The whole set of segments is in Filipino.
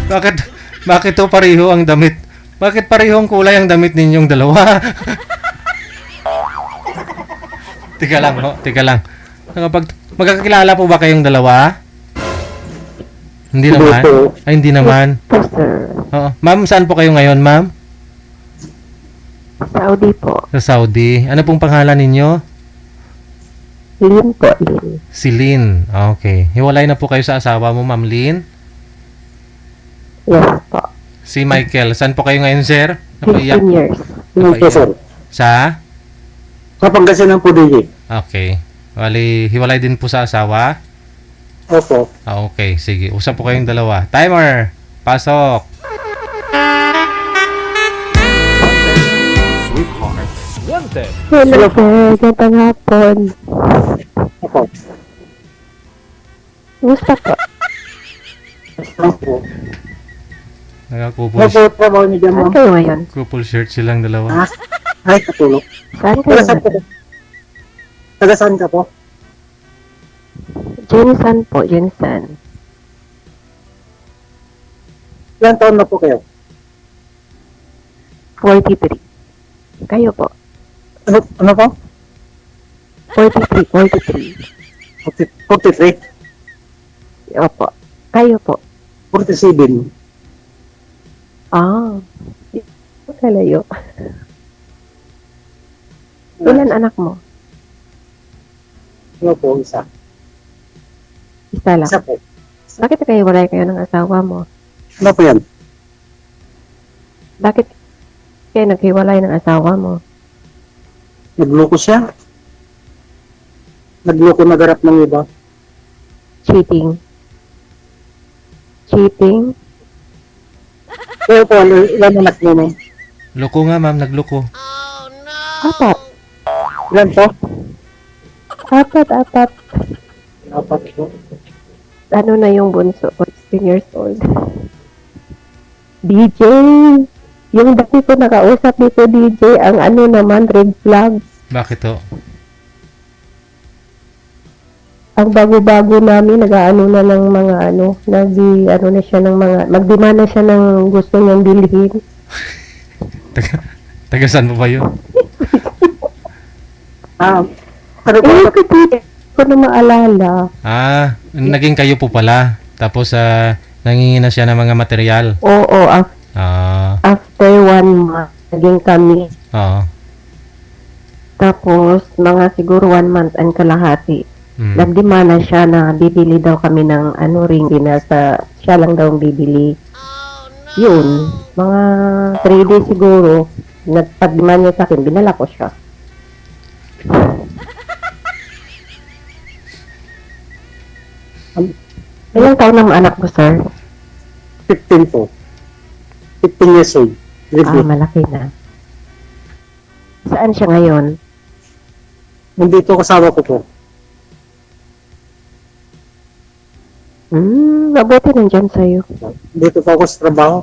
Bakit, bakit to pareho ang damit? Bakit pareho ang kulay ang damit ninyong dalawa? Tika lang, ho. Tika lang. Magkakilala po ba kayong dalawa? Hindi naman? Ay, hindi naman. Po, sir. Oo. Ma'am, saan po kayo ngayon, ma'am? Saudi po. Sa Saudi. Ano pong pangalan ninyo? Lin po, Lin. Si Lynn. Okay. Hiwalay na po kayo sa asawa mo, Ma'am Lynn? Yes po. Si Michael. Saan po kayo ngayon, sir? 15 years. Napaiyak. sir. Sa? Sa Pangasinan po, DJ. Okay. Wali, hiwalay din po sa asawa? Opo. Okay. Sige. Usap po kayong dalawa. Timer! Pasok! Hello, sir. Gandang hapon. Opo. Gusto po. Opo. Naka-couple, Opo, trabaho niyo dyan, Saan ma'am. kayo ngayon? couple shirt silang dalawa. Ah, ay, katulog. Saan kayo Taga saan ka ngayon? po? Taga saan ka po? Jinsan po, Jinsan. Ilang taon na po kayo? 43. Kayo po. Ano po? 43, 43. 43? Opo. Kayo po. 47. Ah. Kalayo. Ilan anak mo? Ano po, isa? Isa lang. Isa po. Bakit kayo wala kayo ng asawa mo? Ano po yan? Bakit kayo naghiwalay ng asawa mo? Nagloko siya? Nagloko nagarap ng iba? Cheating. Cheating? Kaya po, ilan anak niyo, ma'am? Loko nga, ma'am. Nagloko. Apat. Ilan po? Apat. Apat po. Ano na yung bunso? 16 years old. DJ! Yung dati ko nakausap dito, DJ, ang ano naman, red flag. Bakit to? Ang bago-bago namin, nag-ano na ng mga ano na siya ng mga, magdemand na siya ng gusto niyang bilhin. Taga saan mo ba yun? Ano po? Eh, kasi ko na maalala. Ah, naging kayo po pala. Tapos, nangingi na siya ng mga material. Oo, Ah, after 1 month, naging kami. oo. Tapos, mga siguro 1 month and kalahati. Mm. Nagdemand na siya na bibili daw kami ng ring, sa siya lang daw ang bibili. Yun, mga 3 days siguro, nagpag-demand niya sa akin, binala ko siya. Ilang taon ng anak mo, sir? 15 po. 15 years old. Ah, malaki na. Saan siya ngayon? Nandito kasama ko po. Mabuti nandyan sa'yo. Dito po ako sa trabaho.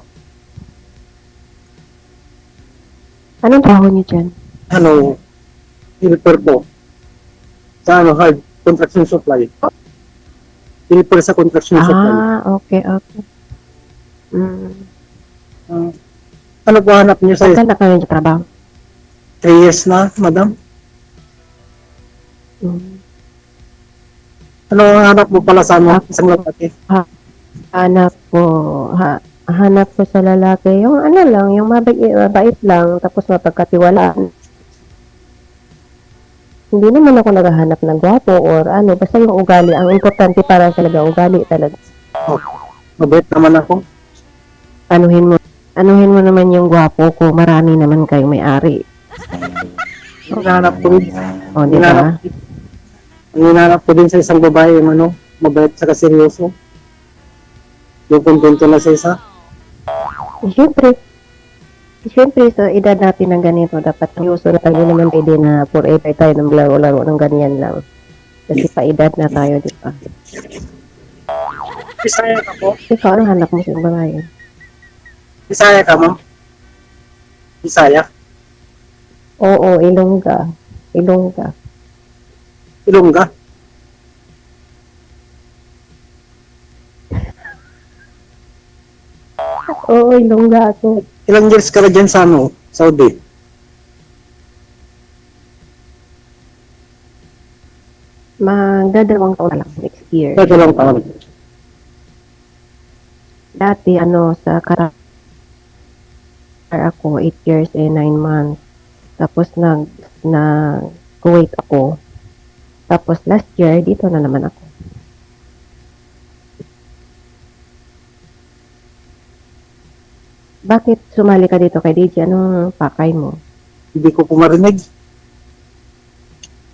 Anong trabaho niyo dyan? Ano, helper po. Sa hard construction supply. Helper sa construction supply. Ah, okay. Ano po hanap niyo sa Saan na kayo sa trabaho? 3 years na, madam? Ano ang hanap mo pala sa isang lalaki? Hanap ko sa lalaki. Yung ano lang, yung mabait lang, tapos mapagkatiwalaan. Hindi naman ako naghahanap ng gwapo or ano, basta yung ugali. Ang importante para talaga, ugali talaga. Oh, mabait naman ako. Anuhin mo naman yung gwapo ko, marami naman kayong may-ari. Ang hinahanap ko rin. O, di ba? Ang hinahanap ko din sa isang babae, yung ano, mabait sa seryoso. Yung kontento na sa isa. Siyempre, sa edad natin ng ganito, dapat seryoso na tayo naman pwede na forever tayo ng laro-laro ng ganyan lang. Kasi pa-edad na tayo, di ba? Bisaya ka po? Ikaw, anong hanap mo sa babae? Bisaya ka, ma'am? Bisaya? Oo, Ilongga. Ilongga? Oo, ilongga ako. Ilang years ka na dyan sa ano, Saudi? Magdadalawang taon na lang next year. Kaya lang taon. Dati, sa Qatar ako, 8 years and 9 months. Tapos, Kuwait ako. Tapos, last year, dito na naman ako. Bakit sumali ka dito kay DJ? Anong pakay mo? Hindi ko po marinig.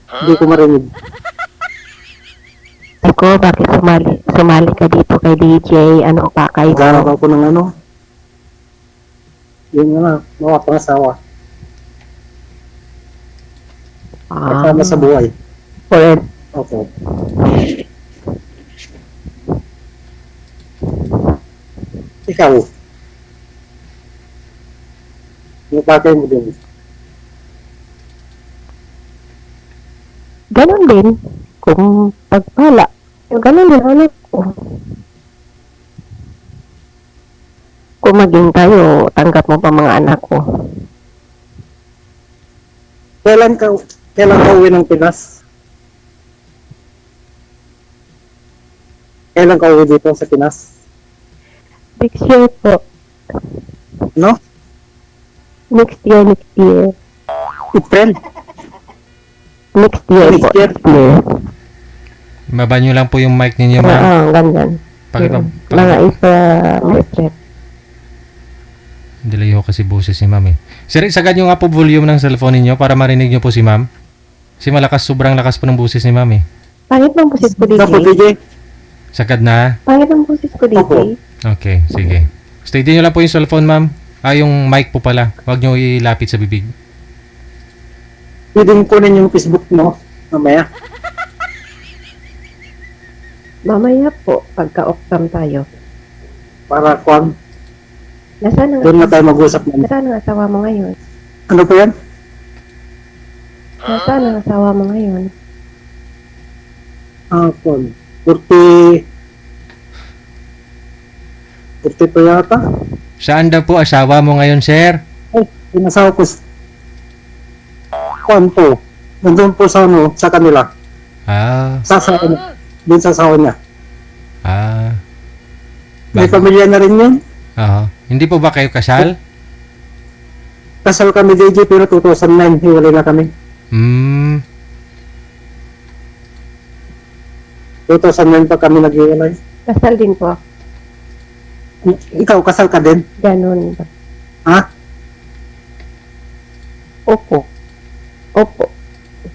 Hindi ko marinig. Ako, bakit sumali ka dito kay DJ? Anong pakay Naghanap mo? ako ng ano. Yun nga na, mga pangasawa. Kasama sa buhay. For Okay. Ikaw. Yung pakay mo din. Ganon din. Kung pagpala. Ganon din ulit ko. Kung maging tayo, tanggap mo pa mga anak ko. Kailan ka uwi ng Pinas? Kailan ka uwi dito sa Pinas? Next year po. No? Next year. April? Next year po. Next year? Next year. Baba nyo lang po yung mic ninyo, ma'am. Oo, ganyan. Mga isa, may stress. Delay ho kasi boses si ma'am eh. Sir, isagad nyo nga po volume ng cellphone ninyo para marinig nyo po si ma'am. Kasi sobrang lakas po ng boses ni ma'am eh. Pangit ng boses ko, Dapat DJ. DJ? Sagad na? Pangit ng boses ko, DJ. Opo. Okay, sige. Steady nyo lang po yung cellphone, ma'am. Yung mic po pala. Huwag nyo ilapit sa bibig. Pwede kunin yung Facebook mo mamaya. Mamaya po, pagka-off-cam tayo. Para kung Nasaan doon na ang, tayo mag-usap na. nasaan ang asawa mo ngayon? Ano po yan? Nasaan ang asawa mo ngayon? Kung 40 pa yata. Saan daw po asawa mo ngayon, sir? Ay, pinasawa ko kung po. Nandun po sa ano, sa kanila. Ah, Doon sa asawa niya. ah. May Bago. pamilya na rin yun. Oo. Hindi po ba kayo kasal? Kasal kami DJ pero 2009 hiwalay na kami. 2009 pa kami naghiwalay. Kasal din po ako. Ikaw, kasal ka din? Ganon ba? Ha? Opo.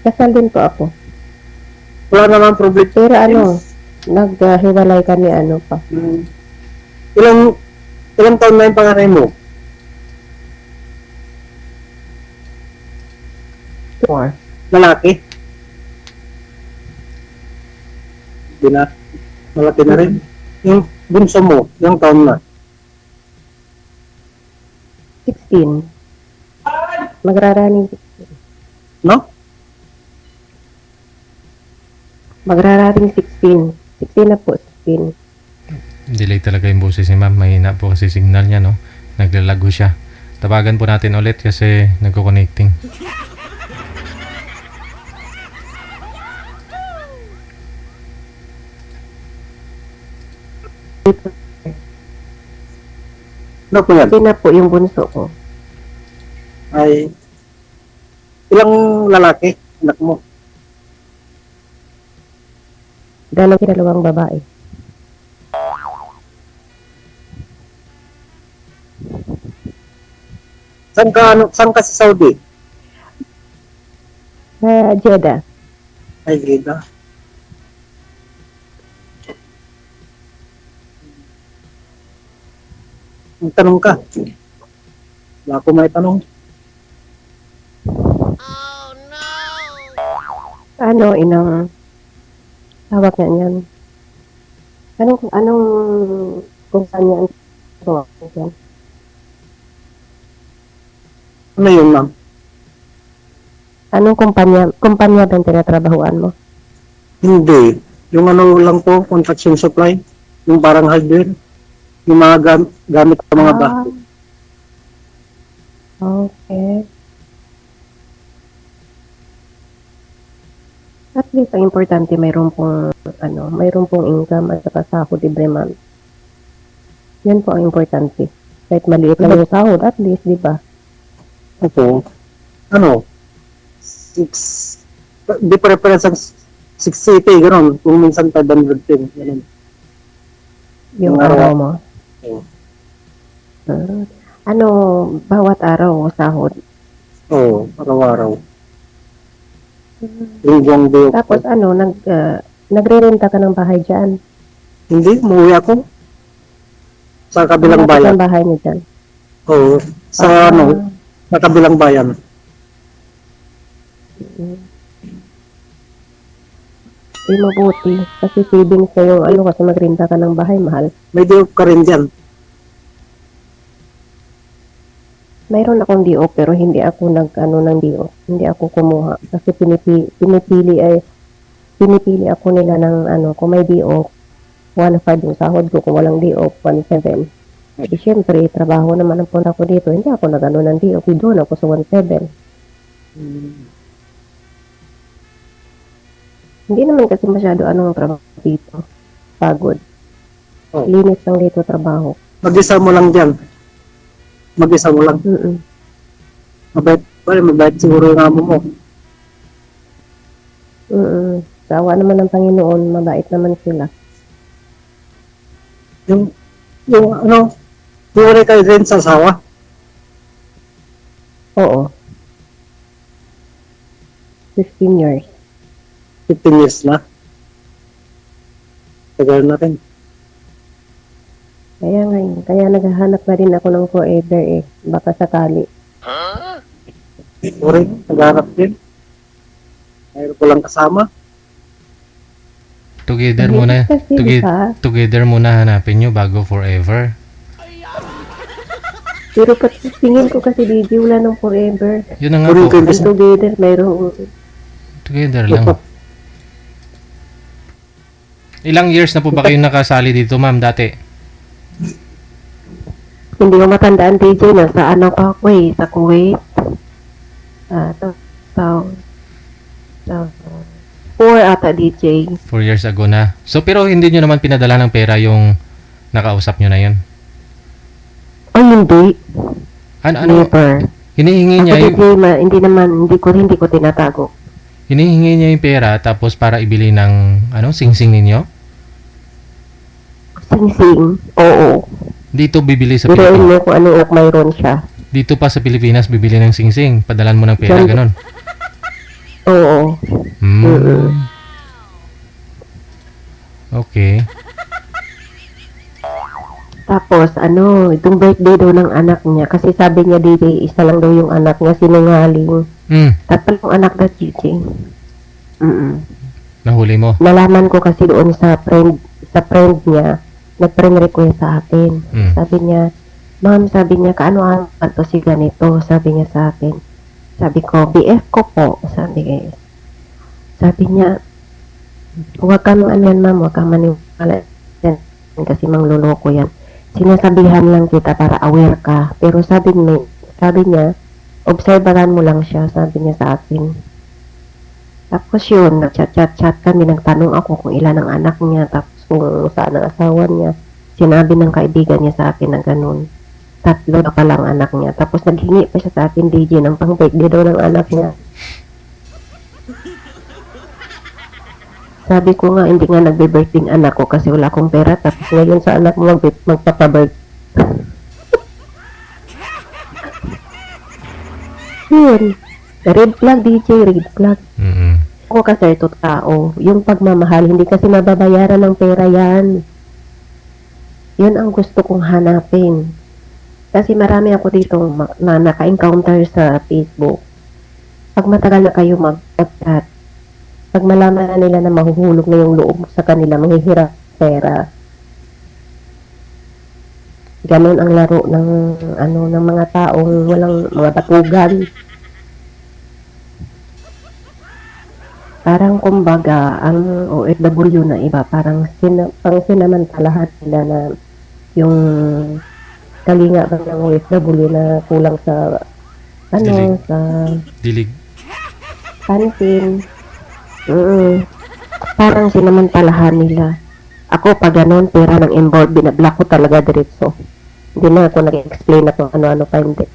Kasal din po ako. Wala naman problem. Pero naghiwalay kami pa. Ilang taon na yung panganay mo? 4. Lalaki? Hindi na. Malaki na rin. Yung bunso mo, ilang taon na? 16. Magraraning No? 16. 16 na po, 16. Delay talaga yung boses ni ma'am. Mahina po kasi signal niya, no? Naglalago siya. Tawagan po natin ulit kasi nagko-connecting. Ano po yan? 16 na po yung bunso ko. Ay, ilang lalaki, anak mo? Dalawang babae. Saan ka sa Saudi? Jeddah. Ay, Grida. Ang tanong ka. Wala ko may tanong. Inang tawag niya niyan? Anong kumpanya ang tawag niyan? Ano yun, ma'am? Anong kumpanya ba ang tinatrabahuan mo? Hindi. Yung ano lang po, construction supply. Yung parang hardware. Yung mga gamit ng mga bahay. Okay. At least ang importante mayroon pong mayroon pong income at saka sahod every month. Yan po ang importante. Kahit maliit lang yung sahod, at least, di ba? Opo. 6, di pare-pares ang 680, gano'n. Kung minsan 510, gano'n. Yung Yung araw araw. mo. Oo. Ano, bawat araw o sahod? Oo, araw-araw. Linggong day. Tapos nagre-renta ka ng bahay dyan. Hindi, umuwi ako. Sa kabilang Malapit bayan. ang bahay niyo dyan. Oo, sa sa kabilang bayan. Ay, mabuti. Kasi savings na yung kasi magrenta ka ng bahay, mahal. May day off ka rin dyan. Mayroon akong DO pero hindi ako ng DO. Hindi ako kumuha. Kasi pinipili ako nila ng kung may DO, 1.5 yung sahod ko. Kung walang DO, 1.7. Eh, syempre, trabaho naman ang punta ko dito. Hindi ako ng DO. Doon ako sa 1.7. Hindi naman kasi masyado trabaho dito. Pagod. Oh. Linis lang dito trabaho. Mag-isa mo lang dyan. Mag-isa mo lang. Mabait siguro yung amo mo. Sa awa naman ng Panginoon, mabait naman sila. Yung wala kayo din sa asawa. Oo. 15 years. 15 years na. Tagal na rin. Kaya naghahanap na rin ako ng forever eh. Baka sakali. Sorry, nagharap din. Mayroon ko lang kasama. Together Hindi, muna. kasi diba? Together muna hanapin nyo bago forever. Pero tingin ko kasi DJ, wala ng forever. Yun na nga Puro po. kayo- Ang together, mayroong Together lang. Ilang years na po ba kayong nakasali dito, ma'am, dati? hindi ko matandaan DJ, nasa pa ako eh, sa Kuwait. So, 4 ata DJ. 4 years ago na. So, pero hindi nyo naman pinadala ng pera yung nakausap nyo na yun? Ay, hindi. Ano? Never. Hinihingi Ako niya DJ, hindi ko tinatago. hinihingi niya yung pera tapos para ibili ng sing-sing ninyo? Sing-sing. Oo. Dito bibili sa Biruin Pilipinas. mo kung ano mayroon siya. Dito pa sa Pilipinas bibili ng sing-sing. Padalan mo ng pera, Diyan- ganon. Oo. Okay. Tapos, itong birthday daw ng anak niya. Kasi sabi niya, DJ, isa lang daw yung anak niya, sinungaling. Tatlo yung anak na DJ. Nahuli mo. Nalaman ko kasi doon sa friend niya, nag-friend request sa akin. Sabi niya, ma'am, kaano ang to si ganito? Sabi niya sa akin. Sabi ko, BF ko po. Sabi niya, huwag ka ma'am, huwag ka maniwala yan. Kasi mangluloko yan. Sinasabihan lang kita para aware ka. Pero sabi niya, obserbahan mo lang siya, sabi niya sa akin. Tapos yun, nag-chat kami, nagtanong ako kung ilan ang anak niya, tapos kung saan ang asawa niya. Sinabi ng kaibigan niya sa akin na ganun. 3 na palang anak niya. Tapos naghingi pa siya sa akin, DJ, ng pang-birthday daw ng anak niya. Sabi ko nga, hindi nga nagbe-birthday ang anak ko kasi wala akong pera. Tapos ngayon sa anak mo magpapabirthday. Yun. Red flag, DJ, red flag. Ako kasi ito tao. Yung pagmamahal, hindi kasi mababayaran ng pera yan. Yun ang gusto kong hanapin. Kasi marami ako dito na naka-encounter sa Facebook. Pag matagal na kayo mag-chat, pag malaman na nila na mahuhulog na yung loob sa kanila, manghihirap pera. Ganon ang laro ng mga taong walang mga batugan. Parang kumbaga, ang OFW na iba, parang sinamantalahan nila na yung kalinga ba ng OFW na kulang sa Dilig. sa Dilig. pansin. Parang sinamantalahan nila. Ako, pag ganun, pera ng involved, binablock ko talaga diretso. Hindi na ako nag-explain na kung ano-ano pa hindi.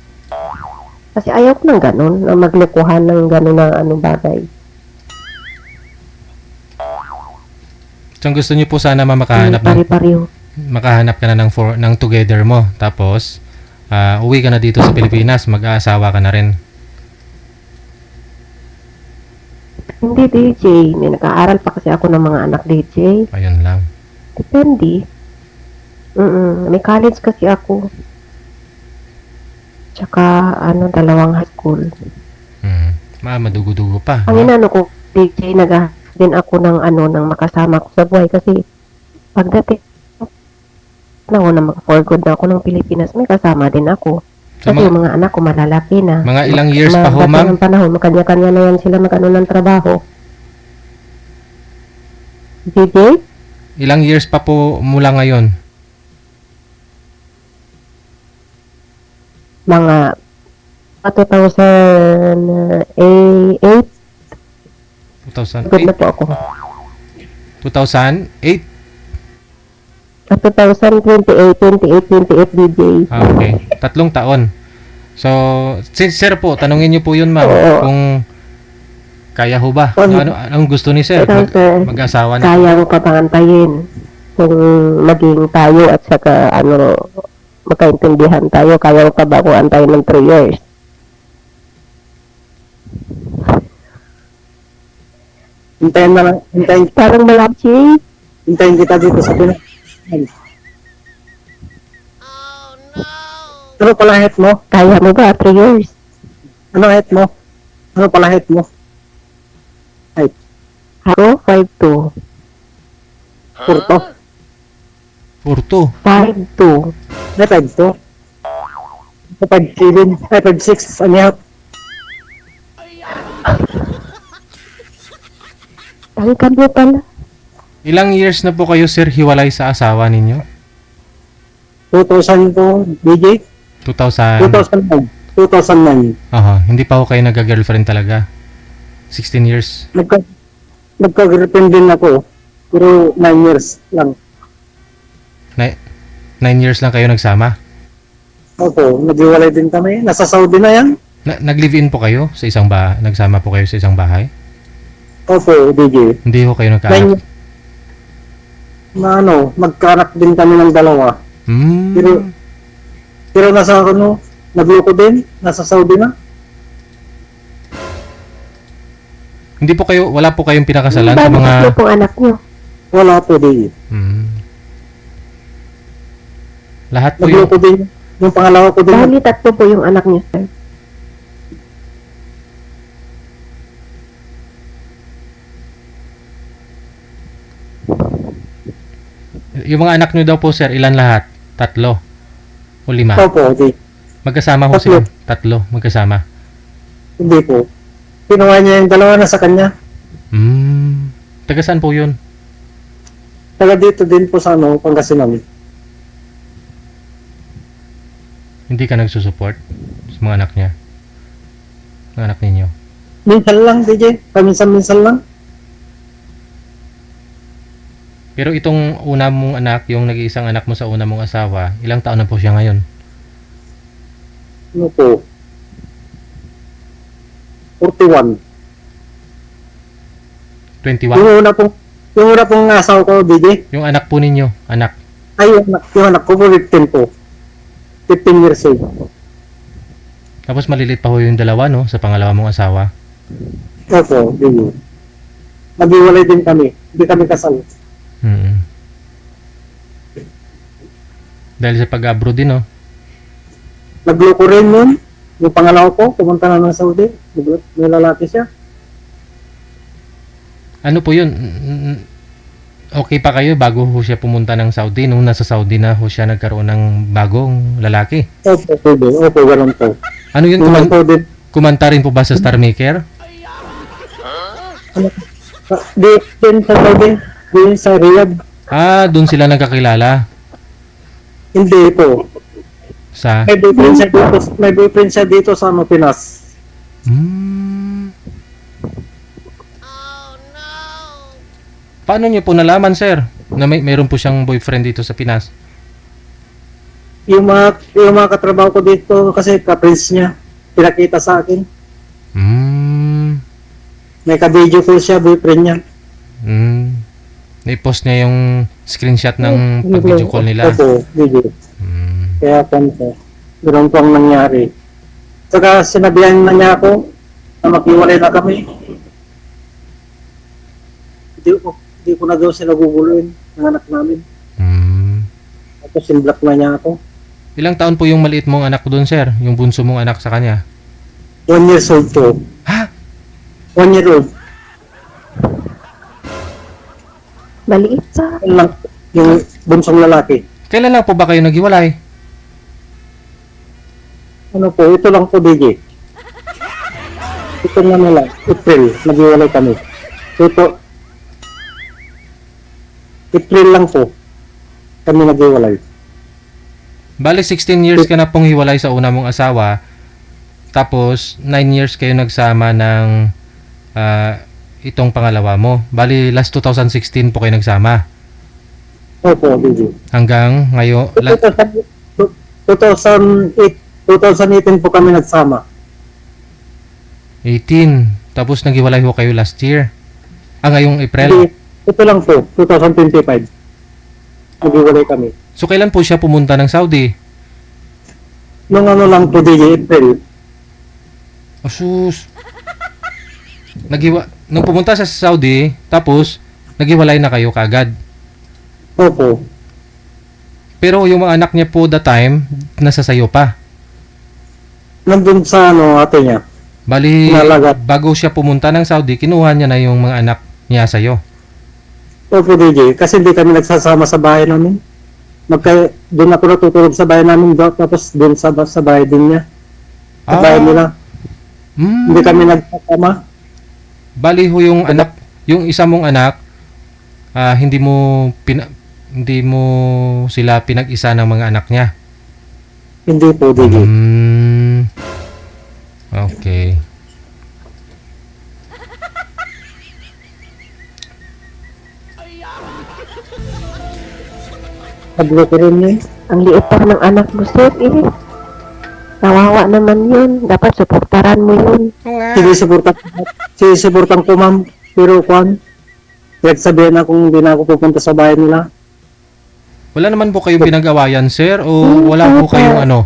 Kasi ayaw ko ng ganun, na maglukuhan ng ganun na anong bagay. So, ang gusto niyo po sana makahanap ng Pare-pareho. makahanap ka na ng together mo. Tapos, uwi ka na dito sa Pilipinas, mag-aasawa ka na rin. Hindi, DJ. May nag-aaral pa kasi ako ng mga anak, DJ. Ayun lang. Depende. May college kasi ako. Tsaka, dalawang high school. Madugo-dugo pa. Ang inano ko, DJ, din ako ng ng makasama ko sa buhay kasi pagdating na ako na mag-for good na ako ng Pilipinas, may kasama din ako. So, Kasi yung mga anak ko malalaki na. mga ilang years pa ho, ma'am? Ng panahon, makanya-kanya na yan sila mag-ano ng trabaho. DJ? Ilang years pa po mula ngayon? Mga 2008, good na 2008? po ako. 2008? 2028, DJ. Okay. 3 taon. So, sir po, tanungin niyo po yun, ma'am. Oo. Kung kaya ho ba? Anong gusto ni sir? Ito, sir. Mag-asawa na. Kaya ko papangantayin kung maging tayo at saka magkaintindihan tayo. Kaya ko pa ba ako antayin ng 3 years? Hintayin na lang, Parang malapsi. hintayin kita dito sa Pinas. Ano pala het mo? Kaya mo ba 3 years? Ano het mo? Ano pala het mo? Ay, Ako, 5'2". Purto. Purto. 5'2". May 5'2". May 5'7". May 5'6". Ano yan? Ang kambyo pala. Ilang years na po kayo, sir, hiwalay sa asawa ninyo? 2002, DJ? 2000. 2009. 2009. Aha, hindi pa ho kayo nagka-girlfriend talaga. 16 years. Nagka-girlfriend din ako. Pero 9 years lang. 9 years lang kayo nagsama? Opo, naghiwalay din kami. Nasa Saudi na yan. Nag-live-in po kayo sa isang bahay? Nagsama po kayo sa isang bahay? Opo, DJ. Hindi ho kayo nagkaanak? Magkaanak din kami ng dalawa. Pero nasa nagloko din. Nasa Saudi na. Hindi po kayo, wala po kayong pinakasalan sa Bakit mga... tatlo pong anak niyo? Wala po, DJ. Lahat po yung... Nagloko din. Yung pangalawa ko din. Bali, tatlo po yung anak niyo, sir. Yung mga anak nyo daw po, sir, ilan lahat? 3 o 5? Opo, DJ. Magkasama ho sila? 3, magkasama. Hindi po. Kinuha niya yung dalawa na sa kanya. Taga saan po yun? Taga dito din po sa Pangasinan. Hindi ka nagsusupport sa mga anak niya? Mga anak ninyo? Minsan lang, DJ. Paminsan-minsan lang. Pero itong una mong anak, yung nag-iisang anak mo sa una mong asawa, ilang taon na po siya ngayon? Ano po? 41. 21? Yung una pong asawa ko, DJ. Yung anak po ninyo, anak. Ay, yung anak ko po, 15 po. 15 years old. Tapos malilit pa ho yung dalawa, no? Sa pangalawa mong asawa. Opo, DJ. Naghiwalay din kami. Hindi kami kasal. Dahil sa pag-abroad din, no? Nagloko rin nun. Yung pangalawa ko, pumunta na ng Saudi. May lalaki siya. Ano po yun? Okay pa kayo bago ho siya pumunta ng Saudi? Nung nasa Saudi na ho siya nagkaroon ng bagong lalaki? Opo, pwede. Opo, ganun po. Ano yun? Kumanta rin po ba sa Star Maker? Din sa Saudi. Din sa Riyadh. Doon sila nagkakilala. Hindi po. Sa... May boyfriend siya dito sa ano, Pinas. Hmm. Paano niyo po nalaman, sir, na meron po siyang boyfriend dito sa Pinas? Yung mga katrabaho ko dito kasi ka-friends niya. Pinakita sa akin. Hmm. May ka-video call siya, boyfriend niya. Hmm. I-post niya yung screenshot ng pag-video call nila. Opo, video. Hmm. Kaya po, ganoon po ang nangyari. Saka sinabihan na niya ako na maghiwalay na kami. Hindi ko na daw sila guguluhin ng anak namin. Hmm. Tapos sinblock na niya ako. Ilang taon po yung maliit mong anak doon, sir? Yung bunso mong anak sa kanya? 1 years old po. Ha? 1 year old. Maliit pa. Yun lang, yung bunsong lalaki. Kailan lang po ba kayo naghiwalay? Ano po, ito lang po, DJ. Ito nga nila, April, naghiwalay kami. Ito, April lang po, kami naghiwalay. Bale, 16 years ka na pong hiwalay sa una mong asawa. Tapos, 9 years kayo nagsama ng itong pangalawa mo. Bali, last 2016 po kayo nagsama. Opo, DJ. Hanggang ngayon, 2018 po kami nagsama. 18. Tapos, naghiwalay ho kayo last year. Ngayong April. Hindi, ito lang po, 2025. Naghiwalay kami. So, kailan po siya pumunta ng Saudi? Nung ano lang po, DJ, April. Asus. Nung pumunta siya sa Saudi, tapos, naghiwalay na kayo kagad. Opo. Pero yung mga anak niya po that time, nasa sayo pa. Nandun sa ano, ate niya. Bali, Nalagat. bago siya pumunta ng Saudi, kinuha niya na yung mga anak niya sa'yo. Opo, DJ. Kasi hindi kami nagsasama sa bahay namin. Doon ako natutulog sa bahay namin, tapos doon sa bahay din niya. Sa bahay nila. Hindi kami nagsasama. Bali ho yung anak, yung isa mong anak, hindi mo sila pinag-isa ng mga anak niya. Hindi po, DJ. Okay. Pagloko rin niya. Ang liit pa ng anak mo, sir, eh. Kawawa naman yun. Dapat suportaran mo yun. Sinusuportan ko, ma'am. Pero kwan, sabihin na kung hindi na ako pupunta sa bahay nila. Wala naman po kayong pinag-awayan, sir? O wala po kayong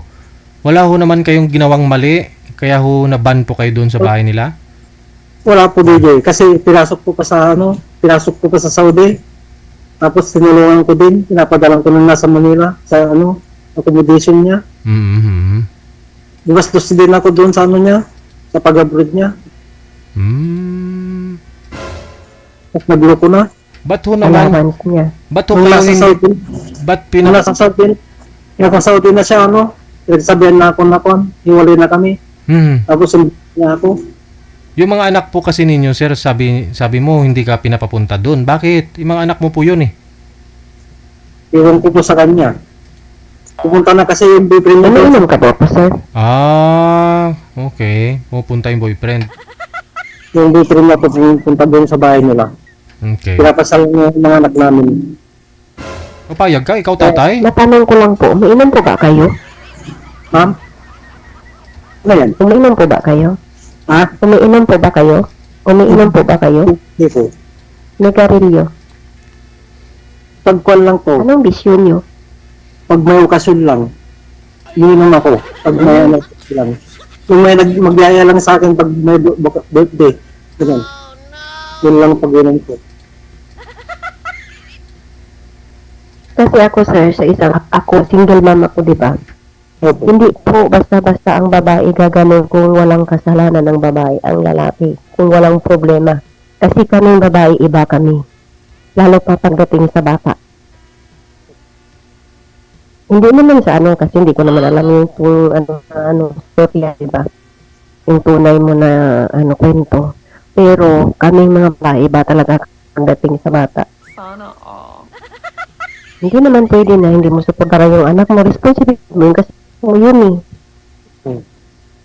wala ho naman kayong ginawang mali? Kaya ho na-ban po kayo doon sa bahay nila? Wala po, DJ. Kasi pinasok ko pa sa Saudi. Tapos tinulungan ko din. Pinapadalan ko nung nasa Manila sa accommodation niya. Mm-hmm. Bumastos din ako doon sa niya, sa pag-abroad niya. Tapos nagloko na. Ba't ho naman? Allowance niya. Ba't ho Nung kayo nasa hindi? Saudi, Ba't nasa Saudi na siya, nagsabihan na ako hiwalay na kami. Tapos hindi niya ako. Yung mga anak po kasi ninyo, sir, sabi mo hindi ka pinapapunta doon. Bakit? Yung mga anak mo po yun eh. Iwan ko po sa kanya. Pupunta na kasi yung boyfriend niya. Umiinom ka ba po, sir? Okay. Pupunta yung boyfriend. Yung boyfriend niya pupunta doon sa bahay nila. Okay. Pinapasal niya yung mga anak namin. Papayag ka? Ikaw tatay? Natanong ko lang po, umiinom po ba kayo? Ma'am? Ano yan? Umiinom po ba kayo? Ha? Umiinom po ba kayo? Umiinom po ba kayo? Hindi po. Negarilyo. Pagkuhan lang po. Anong bisyo nyo? Pag may okasyon lang, ininom ako. Pag may lang. Kung may magyaya lang sa akin pag may birthday, ganun. Yun lang pag-inom ko. Kasi ako, sir, ako, single mom ako, di ba? Opo. Hindi po basta-basta ang babae gaganon kung walang kasalanan ng babae, ang lalaki, kung walang problema. Kasi kaming babae, iba kami. Lalo pa pagdating sa bata. Hindi naman sa kasi hindi ko naman alam yung storya, di ba? Yung tunay mo na kwento. Pero kaming mga babae, iba talaga pagdating sa bata. Sana all. Hindi naman pwede na hindi mo suportahan yung anak mo. Responsibility mo yun kasi mo yun eh.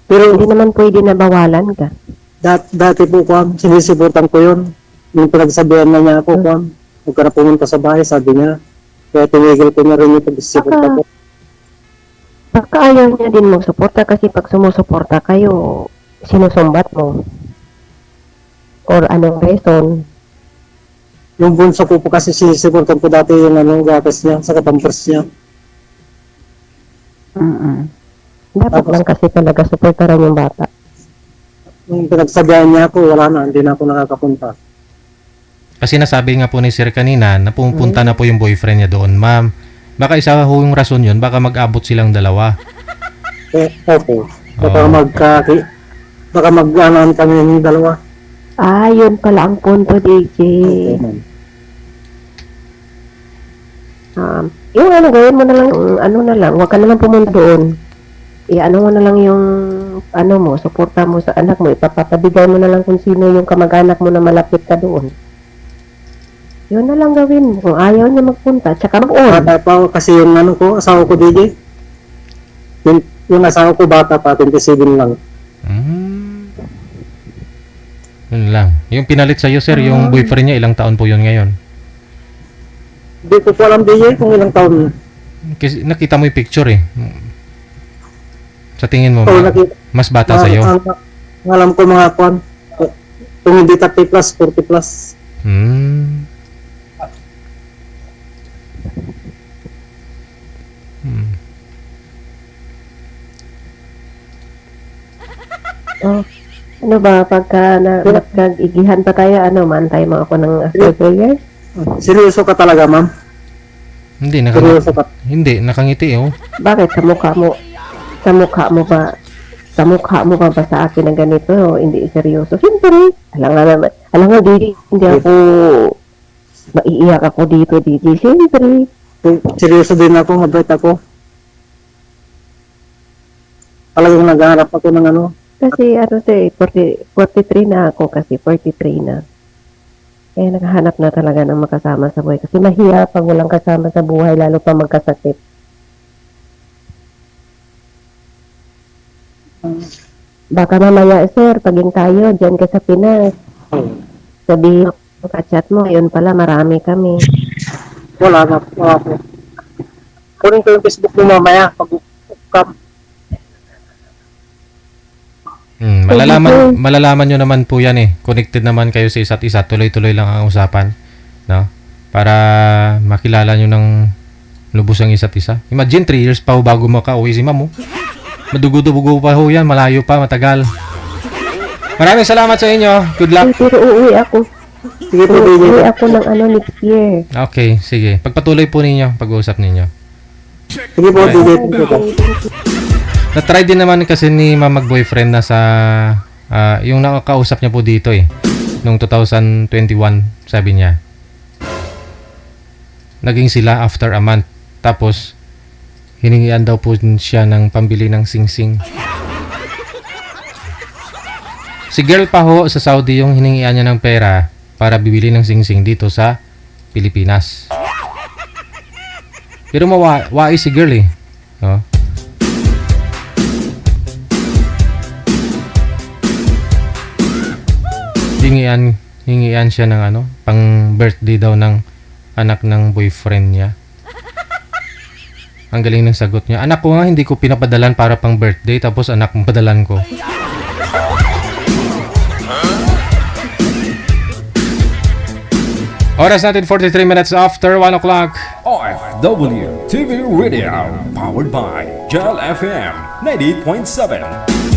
Pero Hindi naman pwede na bawalan ka. dati po, Kwan, sinisibutan ko yun. Yung pinagsabihan na niya ako, Kwan, huwag ka na pumunta sa bahay, sabi niya. Kaya tinigil ko na rin yung pagsisibutan ko. Baka ayaw niya din magsuporta kasi pag sumusuporta kayo, sinusumbat mo. Or anong reason. Yung bunso ko po kasi sinisibutan ko dati yung gatas niya, sa pampers niya. Dapat Tapos- lang kasi talaga suportaran yung bata. Yung pinagsabihan niya ako, wala na, hindi na ako nakakapunta. Kasi nasabi nga po ni Sir kanina na pumunta na po yung boyfriend niya doon, ma'am. Baka isa ho yung rason yun, baka mag-abot silang dalawa. Opo. Baka Oo. baka mag-anaan kami yung dalawa. Yun pala ang punto, DJ. Opo, ma'am. Yung gawin mo na lang, huwag ka na lang pumunta doon. Ano mo na lang yung, suporta mo sa anak mo, ipapabigay mo na lang kung sino yung kamag-anak mo na malapit ka doon. Yun na lang gawin mo. Kung ayaw niya magpunta, tsaka mag-on. Bata pa ako kasi yung asawa ko, DJ. Yung asawa ko bata pa, 27 lang. Yun lang. Yung pinalit sa'yo, sir, yung boyfriend niya, ilang taon po yun ngayon? Hindi ko po alam, DJ, kung ilang taon na. Kasi nakita mo yung picture eh. Sa tingin mo, So, mas bata sa'yo? Ang alam ko mga kwan, kung hindi 30 plus, 40 plus. Ano ba, pagka nagkag-igihan pa tayo, mantay mo ako ng after prayers? Seryoso ka talaga, ma'am? Hindi, Seryoso ka. hindi, nakangiti oh. Bakit sa mukha mo ba ba sa akin na ganito, hindi seryoso? Siyempre, alam nga, Didi, hindi ako, maiiyak ako dito, Didi. Siyempre, Seryoso din ako, mabait ako. Talagang naghahanap ako ng kasi 43 na ako kasi, 43 na. Kaya naghahanap na talaga ng makasama sa buhay. Kasi mahirap pag walang kasama sa buhay, lalo pa magkasakit. Baka mamaya, sir, paging tayo, dyan ka sa Pinas. Sabihin mo, ka-chat mo, yun pala, marami kami. Wala na po. Kunin ko yung Facebook mo mamaya. Malalaman nyo naman po yan eh. Connected naman kayo sa isa't isa. Tuloy-tuloy lang ang usapan. No? Para makilala nyo ng lubos ang isa't isa. Imagine 3 years pa ho bago makauwi si ma'am. Madugo-dugo pa ho yan. Malayo pa, matagal. Maraming salamat sa inyo. Good luck. Pero uuwi ako. Sige po, Uuwi DJ. ako ng next year. Okay, sige. Pagpatuloy po ninyo. Pag-uusap ninyo. Sige po, DJ. Na-try din naman kasi ni ma'am mag-boyfriend na sa yung nakakausap niya po dito eh. Noong 2021, sabi niya. Naging sila after a month. Tapos, hiningian daw po siya ng pambili ng sing-sing. Si girl pa ho sa Saudi yung hiningian niya ng pera para bibili ng sing-sing dito sa Pilipinas. Pero mawai si girl eh. No? Hingian siya ng pang birthday daw ng anak ng boyfriend niya. Ang galing ng sagot niya. Anak ko nga, hindi ko pinapadalan para pang birthday, tapos anak mo padalan ko. Oras natin 43 minutes after 1 o'clock. OFW TV Radio, powered by Gel FM 98.7.